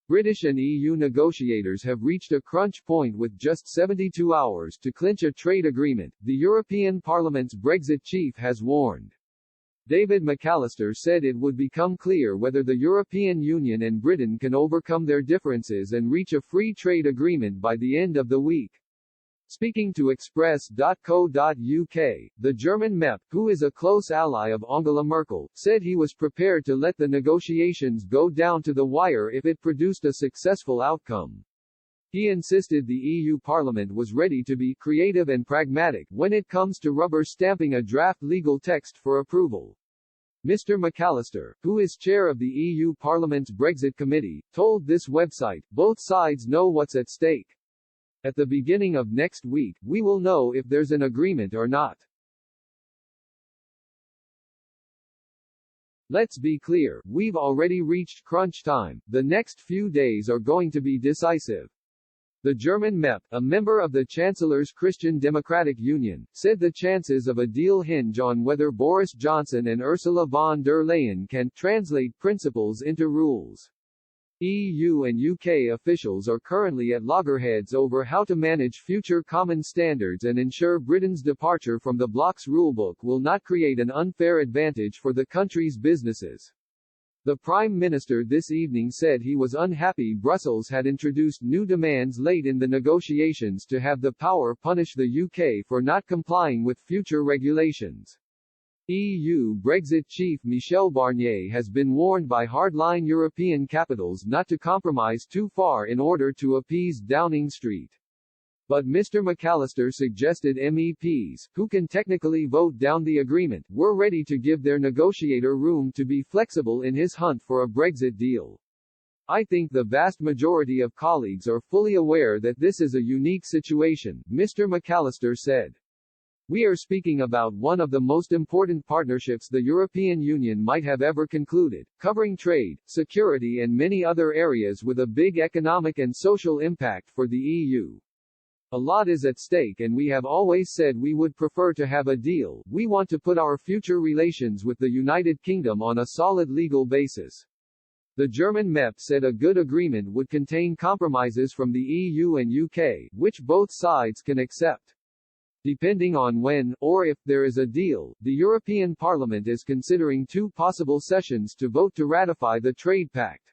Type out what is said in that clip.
British and EU negotiators have reached a crunch point with just 72 hours to clinch a trade agreement, the European Parliament's Brexit chief has warned. David McAllister said it would become clear whether the European Union and Britain can overcome their differences and reach a free trade agreement by the end of the week. Speaking to Express.co.uk, the German MEP, who is a close ally of Angela Merkel, said he was prepared to let the negotiations go down to the wire if it produced a successful outcome. He insisted the EU Parliament was ready to be creative and pragmatic when it comes to rubber stamping a draft legal text for approval. Mr. McAllister, who is chair of the EU Parliament's Brexit Committee, told this website, "Both sides know what's at stake. At the beginning of next week, we will know if there's an agreement or not." Let's be clear, we've already reached crunch time. The next few days are going to be decisive. The German MEP, a member of the Chancellor's Christian Democratic Union, said the chances of a deal hinge on whether Boris Johnson and Ursula von der Leyen can translate principles into rules. EU and UK officials are currently at loggerheads over how to manage future common standards and ensure Britain's departure from the bloc's rulebook will not create an unfair advantage for the country's businesses. The Prime Minister this evening said he was unhappy Brussels had introduced new demands late in the negotiations to have the power punish the UK for not complying with future regulations. EU Brexit chief Michel Barnier has been warned by hardline European capitals not to compromise too far in order to appease Downing Street. But Mr. McAllister suggested MEPs, who can technically vote down the agreement, were ready to give their negotiator room to be flexible in his hunt for a Brexit deal. "I think the vast majority of colleagues are fully aware that this is a unique situation," Mr. McAllister said. "We are speaking about one of the most important partnerships the European Union might have ever concluded, covering trade, security and many other areas with a big economic and social impact for the EU. A lot is at stake and we have always said we would prefer to have a deal. We want to put our future relations with the United Kingdom on a solid legal basis." The German MEP said a good agreement would contain compromises from the EU and UK, which both sides can accept. Depending on when, or if, there is a deal, the European Parliament is considering two possible sessions to vote to ratify the trade pact.